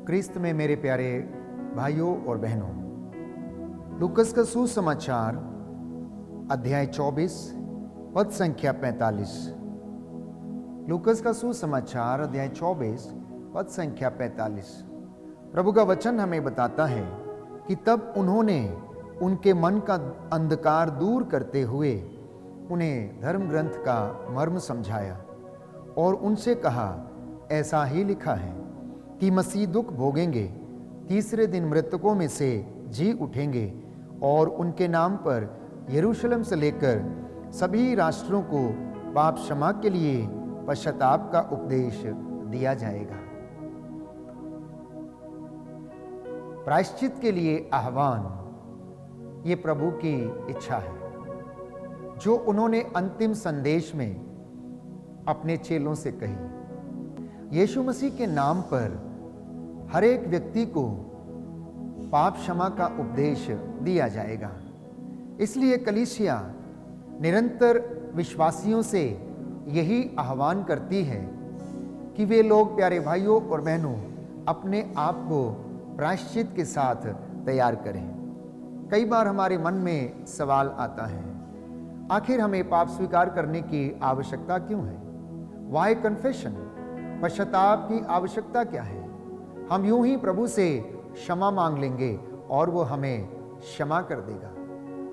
क्रिस्त में मेरे प्यारे भाइयों और बहनों, लूकस का सुसमाचार अध्याय 24 पद संख्या 45। लूकस का सुसमाचार अध्याय 24 पद संख्या 45। प्रभु का वचन हमें बताता है कि तब उन्होंने उनके मन का अंधकार दूर करते हुए उन्हें धर्म ग्रंथ का मर्म समझाया और उनसे कहा, ऐसा ही लिखा है कि मसीह दुख भोगेंगे, तीसरे दिन मृतकों में से जी उठेंगे और उनके नाम पर यरूशलेम से लेकर सभी राष्ट्रों को पाप क्षमा के लिए पश्चाताप का उपदेश दिया जाएगा। प्रायश्चित के लिए आह्वान, ये प्रभु की इच्छा है जो उन्होंने अंतिम संदेश में अपने चेलों से कही। यीशु मसीह के नाम पर हर एक व्यक्ति को पाप क्षमा का उपदेश दिया जाएगा। इसलिए कलीसिया निरंतर विश्वासियों से यही आह्वान करती है कि वे लोग, प्यारे भाइयों और बहनों, अपने आप को प्रायश्चित के साथ तैयार करें। कई बार हमारे मन में सवाल आता है, आखिर हमें पाप स्वीकार करने की आवश्यकता क्यों है? Why confession? पश्चाताप की आवश्यकता क्या है? हम यूं ही प्रभु से क्षमा मांग लेंगे और वो हमें क्षमा कर देगा।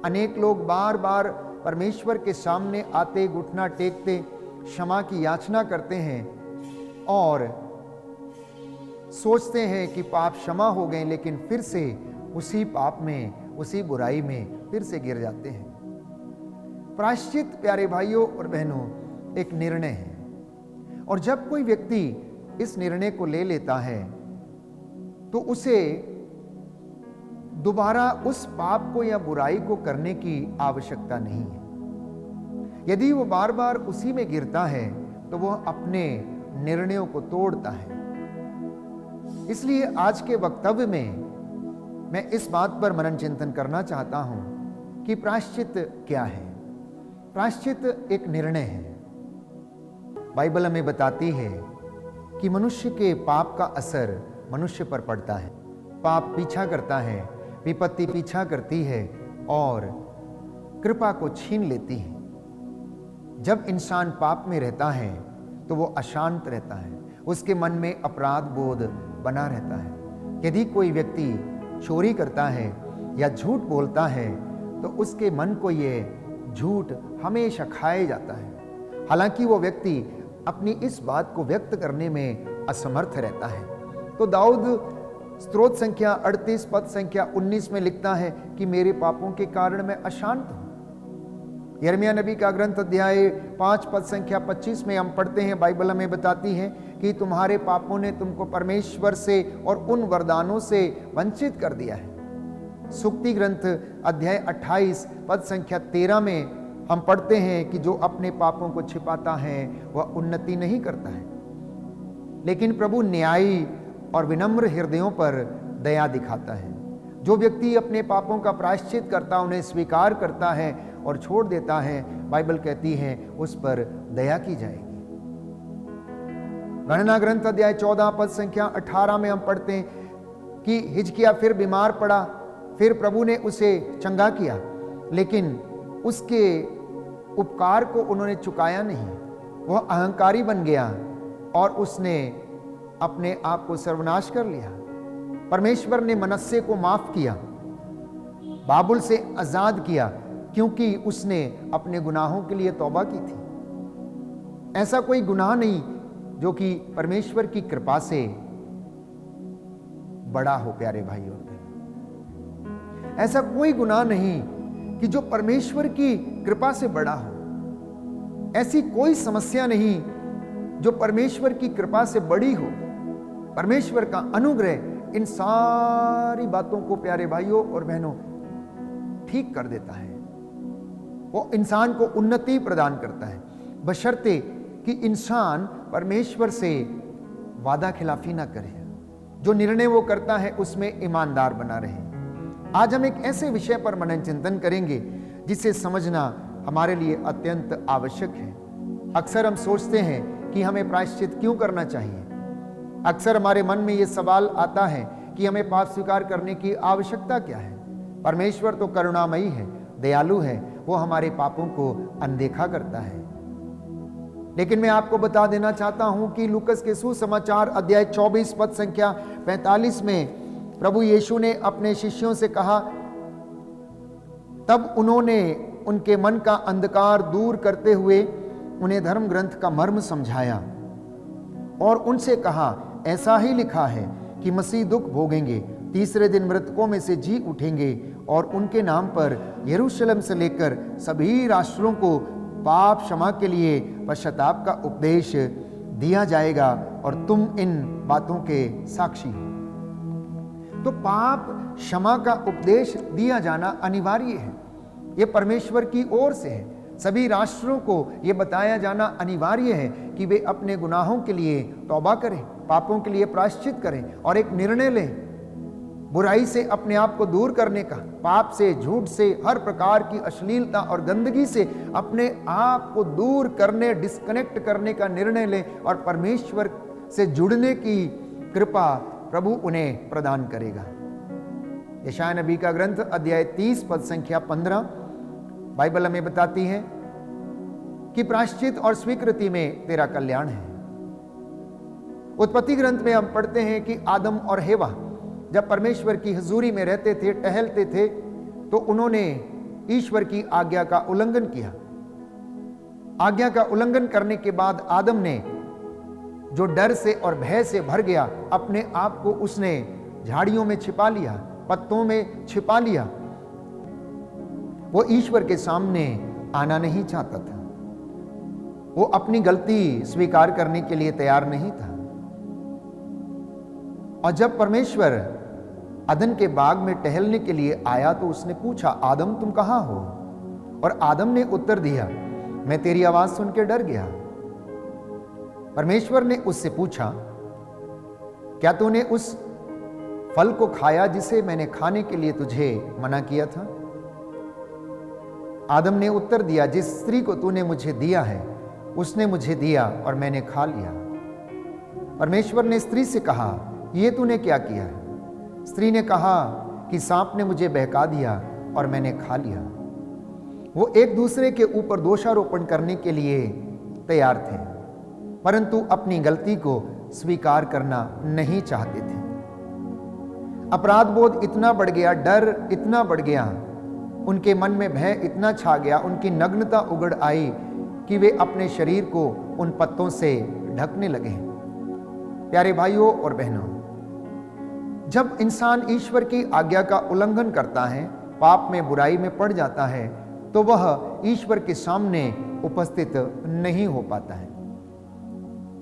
अनेक लोग बार बार परमेश्वर के सामने आते, घुटना टेकते क्षमा की याचना करते हैं और सोचते हैं कि पाप क्षमा हो गए, लेकिन फिर से उसी पाप में, उसी बुराई में फिर से गिर जाते हैं। प्रायश्चित, प्यारे भाइयों और बहनों, एक निर्णय है और जब कोई व्यक्ति इस निर्णय को ले लेता है तो उसे दोबारा उस पाप को या बुराई को करने की आवश्यकता नहीं है। यदि वो बार बार उसी में गिरता है तो वह अपने निर्णयों को तोड़ता है। इसलिए आज के वक्तव्य में मैं इस बात पर मनन चिंतन करना चाहता हूं कि प्रायश्चित क्या है। प्रायश्चित एक निर्णय है। बाइबल हमें बताती है कि मनुष्य के पाप का असर मनुष्य पर पड़ता है। पाप पीछा करता है, विपत्ति पीछा करती है और कृपा को छीन लेती है। जब इंसान पाप में रहता है तो वो अशांत रहता है, उसके मन में अपराध बोध बना रहता है। यदि कोई व्यक्ति चोरी करता है या झूठ बोलता है तो उसके मन को ये झूठ हमेशा खाया जाता है, हालांकि वो व्यक्ति अपनी इस बात को व्यक्त करने में असमर्थ रहता है। तो दाऊद स्तोत्र संख्या 38 पद संख्या 19 में लिखता है कि मेरे पापों के कारण मैं अशांत हूं। यिर्मयाह नबी का ग्रंथ अध्याय 5 पद संख्या 25 में हम पढ़ते हैं, बाइबल हमें बताती है कि तुम्हारे पापों ने तुमको परमेश्वर से और उन वरदानों से वंचित कर दिया है। सुक्ति ग्रंथ अध्याय 28 पद संख्या 13 में हम पढ़ते हैं कि जो अपने पापों को छिपाता है वह उन्नति नहीं करता है, लेकिन प्रभु न्यायी और विनम्र हृदयों पर दया दिखाता है। जो व्यक्ति अपने पापों का प्रायश्चित करता, उन्हें स्वीकार करता है और छोड़ देता है, बाइबल कहती है उस पर दया की जाएगी। गणना ग्रंथ अध्याय 14 पद संख्या 18 में हम पढ़ते हैं कि हिजकिय्याह फिर बीमार पड़ा, फिर प्रभु ने उसे चंगा किया, लेकिन उसके उपकार को उन्होंने चुकाया नहीं। वह अहंकारी बन गया और उसने अपने आप को सर्वनाश कर लिया। परमेश्वर ने मनस्से को माफ किया, बाबुल से आजाद किया, क्योंकि उसने अपने गुनाहों के लिए तौबा की थी। ऐसा कोई गुनाह नहीं जो कि परमेश्वर की कृपा से बड़ा हो, प्यारे भाइयों और बहनों। ऐसा कोई गुनाह नहीं कि जो परमेश्वर की कृपा से बड़ा हो। ऐसी कोई समस्या नहीं जो परमेश्वर की कृपा से बड़ी हो। परमेश्वर का अनुग्रह इन सारी बातों को, प्यारे भाइयों और बहनों, ठीक कर देता है। वो इंसान को उन्नति प्रदान करता है, बशर्ते कि इंसान परमेश्वर से वादा खिलाफी ना करे, जो निर्णय वो करता है उसमें ईमानदार बना रहे। आज हम एक ऐसे विषय पर मनन चिंतन करेंगे जिसे समझना हमारे लिए अत्यंत आवश्यक है। अक्सर हम सोचते हैं कि हमें प्रायश्चित क्यों करना चाहिए। अक्सर हमारे मन में यह सवाल आता है कि हमें पाप स्वीकार करने की आवश्यकता क्या है। परमेश्वर तो करुणामयी है, दयालु है, वो हमारे पापों को अनदेखा करता है। लेकिन मैं आपको बता देना चाहता हूं कि लूकस के सुसमाचार अध्याय 24 पद संख्या 45 में प्रभु यीशु ने अपने शिष्यों से कहा, तब उन्होंने उनके मन का अंधकार दूर करते हुए उन्हें धर्म ग्रंथ का मर्म समझाया और उनसे कहा, ऐसा ही लिखा है कि मसीह दुख भोगेंगे, तीसरे दिन मृतकों में से जी उठेंगे और उनके नाम पर यरूशलेम से लेकर सभी राष्ट्रों को पाप क्षमा के लिए पश्चाताप का उपदेश दिया जाएगा और तुम इन बातों के साक्षी हो। तो पाप क्षमा का उपदेश दिया जाना अनिवार्य है, यह परमेश्वर की ओर से है। सभी राष्ट्रों को यह बताया जाना अनिवार्य है कि वे अपने गुनाहों के लिए तौबा करें, पापों के लिए प्रायश्चित करें और एक निर्णय लें बुराई से अपने आप को दूर करने का, पाप से, झूठ से, हर प्रकार की अश्लीलता और गंदगी से अपने आप को दूर करने, डिस्कनेक्ट करने का निर्णय लें और परमेश्वर से जुड़ने की कृपा प्रभु उन्हें प्रदान करेगा। यशायाह नबी का ग्रंथ अध्याय 30 पद संख्या 15 बाइबल हमें बताती है कि प्रायश्चित और स्वीकृति में तेरा कल्याण है। उत्पत्ति ग्रंथ में हम पढ़ते हैं कि आदम और हेवा जब परमेश्वर की हुजूरी में रहते थे, टहलते थे, तो उन्होंने ईश्वर की आज्ञा का उल्लंघन किया। आज्ञा का उल्लंघन करने के बाद आदम ने, जो डर से और भय से भर गया, अपने आप को उसने झाड़ियों में छिपा लिया, पत्तों में छिपा लिया। वो ईश्वर के सामने आना नहीं चाहता था, वो अपनी गलती स्वीकार करने के लिए तैयार नहीं था। और जब परमेश्वर अदन के बाग में टहलने के लिए आया तो उसने पूछा, आदम तुम कहां हो? और आदम ने उत्तर दिया, मैं तेरी आवाज सुन के डर गया। परमेश्वर ने उससे पूछा, क्या तूने उस फल को खाया जिसे मैंने खाने के लिए तुझे मना किया था? आदम ने उत्तर दिया, जिस स्त्री को तूने मुझे दिया है उसने मुझे दिया और मैंने खा लिया। परमेश्वर ने स्त्री से कहा, ये तूने क्या किया है? स्त्री ने कहा कि सांप ने मुझे बहका दिया और मैंने खा लिया। वो एक दूसरे के ऊपर दोषारोपण करने के लिए तैयार थे, परंतु अपनी गलती को स्वीकार करना नहीं चाहते थे। अपराध बोध इतना बढ़ गया, डर इतना बढ़ गया, उनके मन में भय इतना छा गया, उनकी नग्नता उगड़ आई कि वे अपने शरीर को उन पत्तों से ढकने लगे। प्यारे भाइयों और बहनों, जब इंसान ईश्वर की आज्ञा का उल्लंघन करता है, पाप में, बुराई में पड़ जाता है, तो वह ईश्वर के सामने उपस्थित नहीं हो पाता है।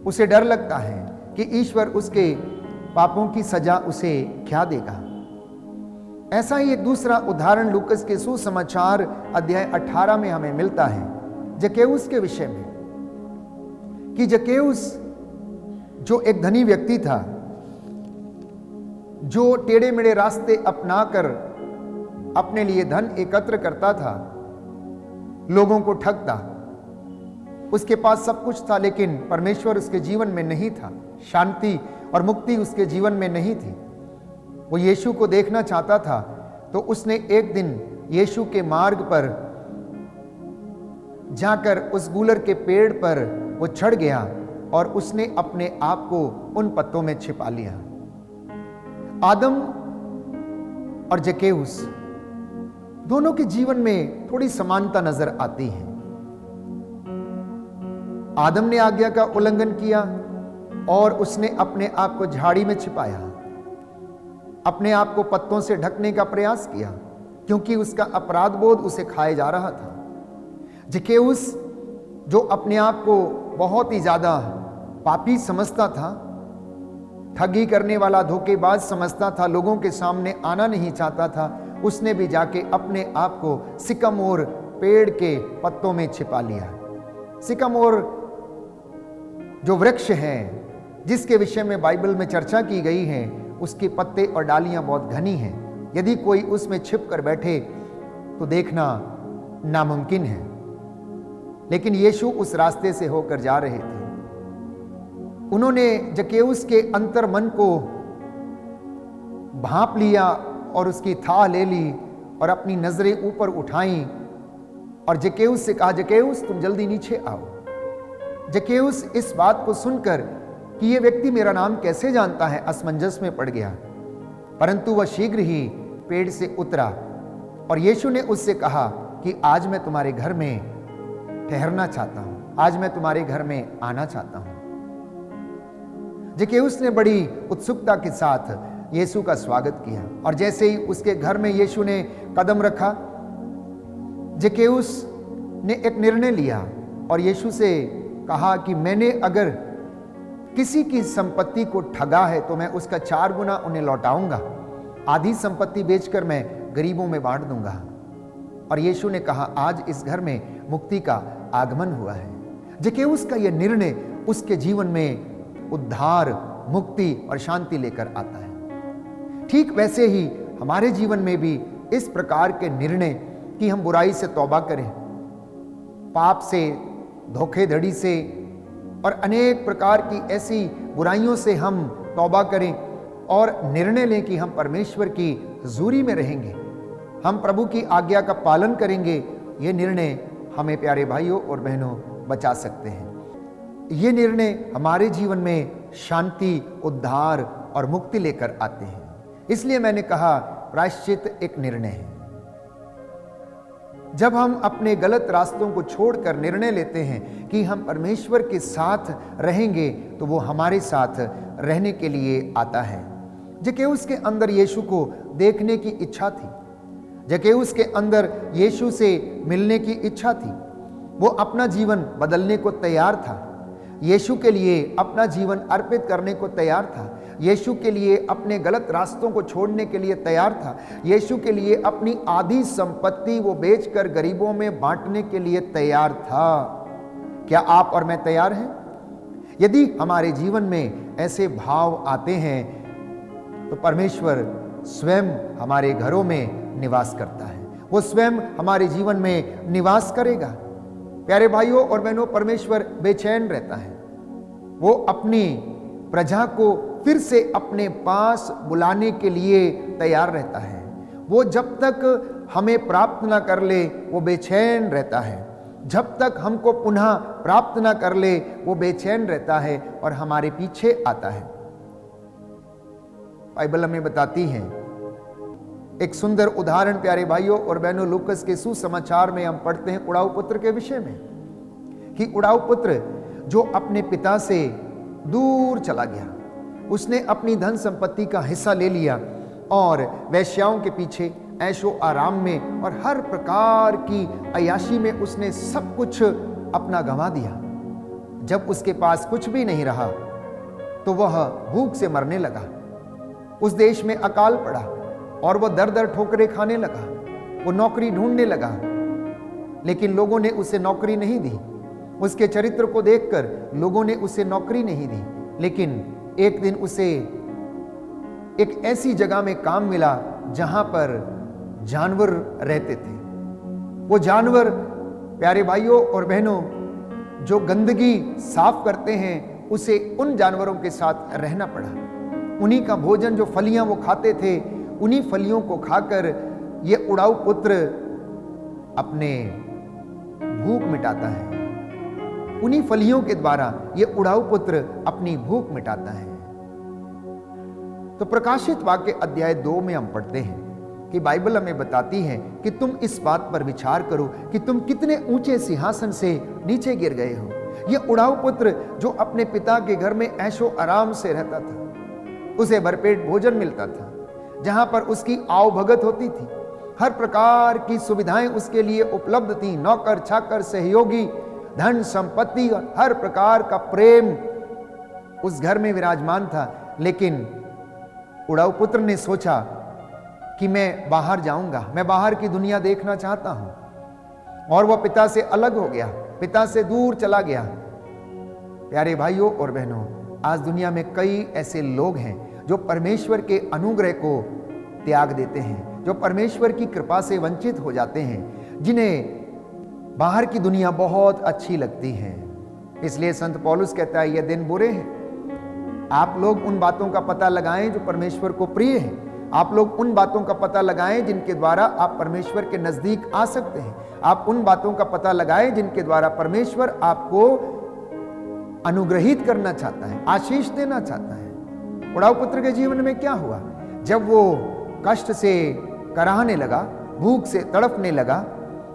उसे डर लगता है कि ईश्वर उसके पापों की सजा उसे क्या देगा। ऐसा ही एक दूसरा उदाहरण लूकस के सुसमाचार अध्याय 18 में हमें मिलता है जक्कैउस के विषय में, कि जक्कैउस जो एक धनी व्यक्ति था, जो टेढ़े मेढ़े रास्ते अपनाकर अपने लिए धन एकत्र करता था, लोगों को ठगता, उसके पास सब कुछ था, लेकिन परमेश्वर उसके जीवन में नहीं था, शांति और मुक्ति उसके जीवन में नहीं थी। वो यीशु को देखना चाहता था, तो उसने एक दिन यीशु के मार्ग पर जाकर उस गूलर के पेड़ पर वो चढ़ गया और उसने अपने आप को उन पत्तों में छिपा लिया। आदम और जक्कैउस दोनों के जीवन में थोड़ी समानता नजर आती है। आदम ने आज्ञा का उल्लंघन किया और उसने अपने आप को झाड़ी में छिपाया, अपने आप को पत्तों से ढकने का प्रयास किया, क्योंकि उसका अपराध बोध उसे खाए जा रहा था। जक्कैउस जो अपने आप को बहुत ही ज्यादा पापी समझता था, ठगी करने वाला, धोखेबाज समझता था, लोगों के सामने आना नहीं चाहता था, उसने भी जाके अपने आप को सिकमोर पेड़ के पत्तों में छिपा लिया। सिकमोर जो वृक्ष है जिसके विषय में बाइबल में चर्चा की गई है, उसके पत्ते और डालियां बहुत घनी हैं। यदि कोई उसमें छिप कर बैठे तो देखना नामुमकिन है। लेकिन यीशु उस रास्ते से होकर जा रहे थे। उन्होंने जकेउस के अंतर मन को भांप लिया और उसकी थाह ले ली और अपनी नजरें ऊपर उठाई और जकेउस से कहा, जकेउस तुम जल्दी नीचे आओ। जकेउस इस बात को सुनकर कि यह व्यक्ति मेरा नाम कैसे जानता है, असमंजस में पड़ गया, परंतु वह शीघ्र ही पेड़ से उतरा और यीशु ने उससे कहा कि आज मैं तुम्हारे घर में ठहरना चाहता हूं, आज मैं तुम्हारे घर में आना चाहता हूं। जकेउस ने बड़ी उत्सुकता के साथ यीशु का स्वागत किया और जैसे ही उसके घर में यीशु ने कदम रखा, जकेउस ने एक निर्णय लिया और यीशु से कहा कि मैंने अगर किसी की संपत्ति को ठगा है तो मैं उसका 4 गुना उन्हें लौटाऊंगा, आधी संपत्ति बेचकर मैं गरीबों में बांट दूंगा। और यीशु ने कहा, आज इस घर में मुक्ति का आगमन हुआ है। जकेउस का यह निर्णय उसके जीवन में उद्धार, मुक्ति और शांति लेकर आता है। ठीक वैसे ही हमारे जीवन में भी इस प्रकार के निर्णय कि हम बुराई से तौबा करें, पाप से, धोखेधड़ी से और अनेक प्रकार की ऐसी बुराइयों से हम तौबा करें और निर्णय लें कि हम परमेश्वर की हुजूरी में रहेंगे, हम प्रभु की आज्ञा का पालन करेंगे। ये निर्णय हमें प्यारे भाइयों और बहनों बचा सकते हैं। ये निर्णय हमारे जीवन में शांति, उद्धार और मुक्ति लेकर आते हैं। इसलिए मैंने कहा प्रायश्चित एक निर्णय है। जब हम अपने गलत रास्तों को छोड़कर निर्णय लेते हैं कि हम परमेश्वर के साथ रहेंगे तो वो हमारे साथ रहने के लिए आता है। जकेउस के अंदर यीशु को देखने की इच्छा थी, जकेउस के अंदर यीशु से मिलने की इच्छा थी। वो अपना जीवन बदलने को तैयार था, यीशु के लिए अपना जीवन अर्पित करने को तैयार था, यीशु के लिए अपने गलत रास्तों को छोड़ने के लिए तैयार था, यीशु के लिए अपनी आधी संपत्ति वो बेचकर गरीबों में बांटने के लिए तैयार था। क्या आप और मैं तैयार हैं? यदि हमारे जीवन में ऐसे भाव आते हैं तो परमेश्वर स्वयं हमारे घरों में निवास करता है, वो स्वयं हमारे जीवन में निवास करेगा। प्यारे भाइयों और बहनों, परमेश्वर बेचैन रहता है, वो अपनी प्रजा को फिर से अपने पास बुलाने के लिए तैयार रहता है। वो जब तक हमें प्राप्त ना कर ले वो बेचैन रहता है, जब तक हमको पुनः प्राप्त ना कर ले वो बेचैन रहता है और हमारे पीछे आता है। बाइबल हमें बताती है एक सुंदर उदाहरण प्यारे भाइयों और बहनों, लूकस के सुसमाचार में हम पढ़ते हैं उड़ाऊ पुत्र के विषय में कि उड़ाऊ पुत्र जो अपने पिता से दूर चला गया, उसने अपनी धन संपत्ति का हिस्सा ले लिया और वेश्याओं के पीछे, ऐशो आराम में और हर प्रकार की अय्याशी में उसने सब कुछ अपना गंवा दिया। जब उसके पास कुछ भी नहीं रहा तो वह भूख से मरने लगा। उस देश में अकाल पड़ा और वह दर दर ठोकरें खाने लगा। वो नौकरी ढूंढने लगा, लेकिन लोगों ने उसे नौकरी नहीं दी। उसके चरित्र को देखकर लोगों ने उसे नौकरी नहीं दी, लेकिन एक दिन उसे एक ऐसी जगह में काम मिला जहां पर जानवर रहते थे। वो जानवर प्यारे भाइयों और बहनों जो गंदगी साफ करते हैं, उसे उन जानवरों के साथ रहना पड़ा। उन्हीं का भोजन, जो फलियां वो खाते थे, उन्हीं फलियों को खाकर ये उड़ाऊ पुत्र अपने भूख मिटाता है। उन्हीं फलियों के द्वारा ये उड़ाऊ पुत्र अपनी भूख मिटाता है। तो प्रकाशित वाक्य अध्याय 2 में हम पढ़ते हैं कि बाइबल हमें बताती है कि तुम इस बात पर विचार करो कि तुम कितने ऊंचे सिंहासन से नीचे गिर गए हो। यह उड़ाऊ पुत्र जो अपने पिता के घर में ऐशो आराम से रहता था, उसे भरपेट भोजन मिलता था, जहां पर उसकी आओ भगत होती थी, हर प्रकार की सुविधाएं उसके लिए उपलब्ध थी, नौकर चाकर, सहयोगी, धन संपत्ति और हर प्रकार का प्रेम उस घर में विराजमान था। लेकिन उड़ाऊ पुत्र ने सोचा कि मैं बाहर जाऊंगा, मैं बाहर की दुनिया देखना चाहता हूं, और वह पिता से अलग हो गया, पिता से दूर चला गया। प्यारे भाइयों और बहनों, आज दुनिया में कई ऐसे लोग हैं जो परमेश्वर के अनुग्रह को त्याग देते हैं, जो परमेश्वर की कृपा से वंचित हो जाते हैं, जिन्हें बाहर की दुनिया बहुत अच्छी लगती है। इसलिए संत पौलुस कहता है, ये दिन बुरे हैं, आप लोग उन बातों का पता लगाएं जो परमेश्वर को प्रिय है। आप लोग उन बातों का पता लगाएं जिनके द्वारा आप परमेश्वर के नजदीक आ सकते हैं। आप उन बातों का पता लगाएं जिनके द्वारा परमेश्वर आपको अनुग्रहित करना चाहता है, आशीष देना चाहता है। उड़ाऊ पुत्र के जीवन में क्या हुआ? जब वो कष्ट से कराहने लगा, भूख से तड़पने लगा,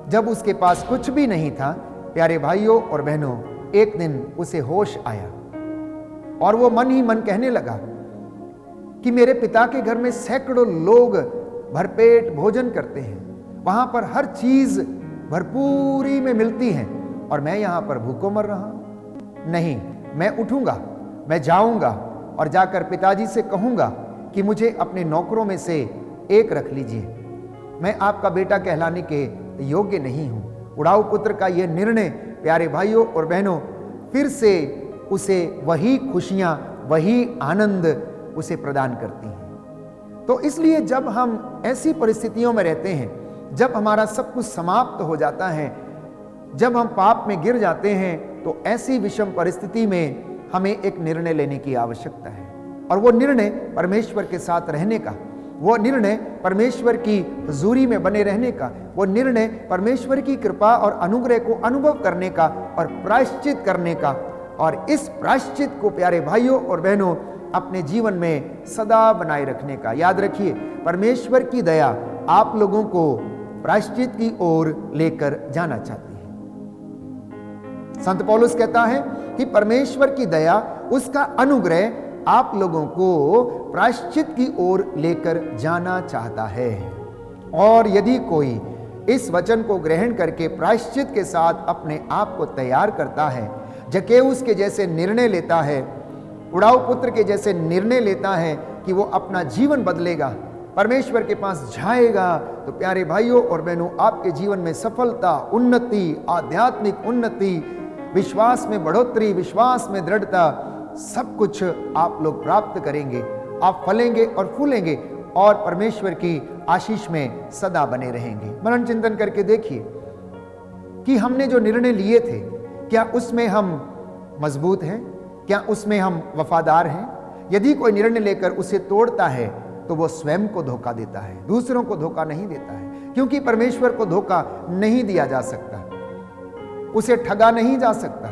जब उसके पास कुछ भी नहीं था, प्यारे भाइयों और बहनों, एक दिन उसे होश आया और वो मन ही मन कहने लगा कि मेरे पिता के घर में सैकड़ों लोग भरपेट भोजन करते हैं, वहां पर हर चीज भरपूरी में मिलती है और मैं यहां पर भूखों मर रहा हूं। नहीं, मैं उठूंगा, मैं जाऊंगा और जाकर पिताजी से कहूंगा कि मुझे अपने नौकरों में से एक रख लीजिए, मैं आपका बेटा कहलाने के योग्य नहीं हूं। उड़ाऊ पुत्र का यह निर्णय प्यारे भाइयों और बहनों फिर से उसे वही खुशियां, वही आनंद उसे प्रदान करती हैं। तो इसलिए जब हम ऐसी परिस्थितियों में रहते हैं, जब हमारा सब कुछ समाप्त हो जाता है, जब हम पाप में गिर जाते हैं, तो ऐसी विषम परिस्थिति में हमें एक निर्णय लेने की आवश्यकता है। और वो निर्णय परमेश्वर के साथ रहने का, वो निर्णय परमेश्वर की हुजूरी में बने रहने का, वो निर्णय परमेश्वर की कृपा और अनुग्रह को अनुभव करने का और प्रायश्चित करने का। और इस प्रायश्चित को प्यारे भाइयों और बहनों अपने जीवन में सदा बनाए रखने का। याद रखिए, परमेश्वर की दया आप लोगों को प्रायश्चित की ओर लेकर जाना चाहती है। संत पौलुस कहता है कि परमेश्वर की दया, उसका अनुग्रह आप लोगों को प्रायश्चित की ओर लेकर जाना चाहता है। और यदि कोई इस वचन को ग्रहण करके प्रायश्चित के साथ अपने आप को तैयार करता है, जकेऊस के जैसे निर्णय लेता है, उड़ाऊ पुत्र के जैसे निर्णय लेता है कि वो अपना जीवन बदलेगा, परमेश्वर के पास जाएगा, तो प्यारे भाइयों और बहनों आपके जीवन में सफलता, उन्नति, आध्यात्मिक उन्नति, विश्वास में बढ़ोतरी, विश्वास में दृढ़ता, सब कुछ आप लोग प्राप्त करेंगे। आप फलेंगे और फूलेंगे और परमेश्वर की आशीष में सदा बने रहेंगे। मनन चिंतन करके देखिए कि हमने जो निर्णय लिए थे, क्या उसमें हम मजबूत हैं? क्या उसमें हम वफादार हैं? यदि कोई निर्णय लेकर उसे तोड़ता है तो वो स्वयं को धोखा देता है, दूसरों को धोखा नहीं देता है, क्योंकि परमेश्वर को धोखा नहीं दिया जा सकता, उसे ठगा नहीं जा सकता।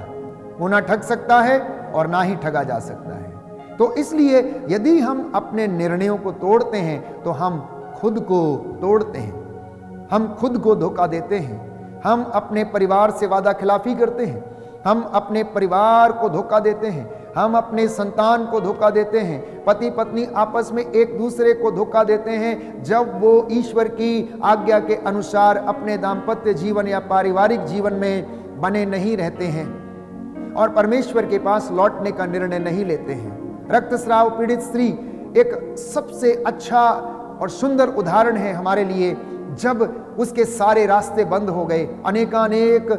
वो ना ठग सकता है और ना ही ठगा जा सकता है। तो इसलिए यदि हम अपने निर्णयों को तोड़ते हैं तो हम खुद को तोड़ते हैं, हम खुद को धोखा देते हैं। हम अपने परिवार से वादा खिलाफी करते हैं, हम अपने परिवार को धोखा देते हैं, हम अपने संतान को धोखा देते हैं, पति पत्नी आपस में एक दूसरे को धोखा देते हैं जब वो ईश्वर की आज्ञा के अनुसार अपने दाम्पत्य जीवन या पारिवारिक जीवन में बने नहीं रहते हैं और परमेश्वर के पास लौटने का निर्णय नहीं लेते हैं। रक्तस्राव पीड़ित स्त्री एक सबसे अच्छा और सुंदर उदाहरण है हमारे लिए। जब उसके सारे रास्ते बंद हो गए, अनेकानेक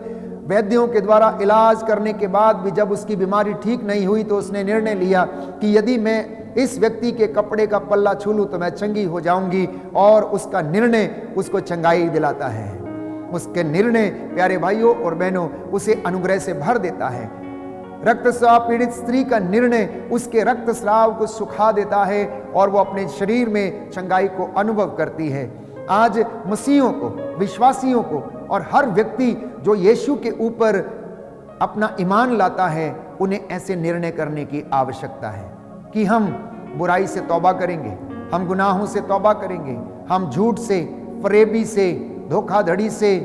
वैद्यों के द्वारा इलाज करने के बाद भी जब उसकी बीमारी ठीक नहीं हुई, तो उसने निर्णय लिया कि यदि मैं इस व्यक्ति के कपड़े का पल्ला छू लूं तो मैं चंगी हो जाऊंगी। और उसका निर्णय उसको चंगाई दिलाता है। उसके निर्णय प्यारे भाइयों और बहनों उसे अनुग्रह से भर देता है। रक्तस्राव पीड़ित स्त्री का निर्णय उसके रक्तस्राव को सुखा देता है और वो अपने शरीर में चंगाई को अनुभव करती है। आज मसीहियों को, विश्वासियों को और हर व्यक्ति जो यीशु के ऊपर अपना ईमान लाता है, उन्हें ऐसे निर्णय करने की आवश्यकता है कि हम बुराई से तौबा करेंगे, हम गुनाहों से तौबा करेंगे, हम झूठ से, फरेबी से, धोखाधड़ी से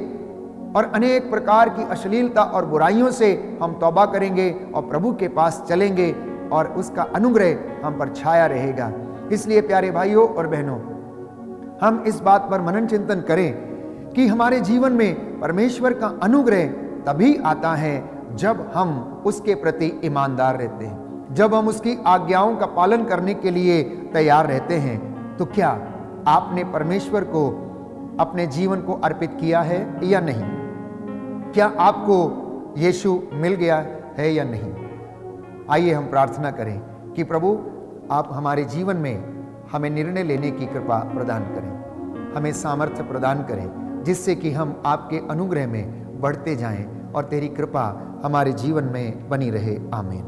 और अनेक प्रकार की अश्लीलता और बुराइयों से हम तौबा करेंगे और प्रभु के पास चलेंगे और उसका अनुग्रह हम पर छाया रहेगा। इसलिए प्यारे भाइयों और बहनों, हम इस बात पर मनन चिंतन करें कि हमारे जीवन में परमेश्वर का अनुग्रह तभी आता है जब हम उसके प्रति ईमानदार रहते हैं, जब हम उसकी आज्ञाओं का पालन करने के लिए तैयार रहते हैं। तो क्या आपने परमेश्वर को अपने जीवन को अर्पित किया है या नहीं? क्या आपको यीशु मिल गया है या नहीं? आइए हम प्रार्थना करें कि प्रभु आप हमारे जीवन में हमें निर्णय लेने की कृपा प्रदान करें, हमें सामर्थ्य प्रदान करें, जिससे कि हम आपके अनुग्रह में बढ़ते जाएं और तेरी कृपा हमारे जीवन में बनी रहे। आमीन।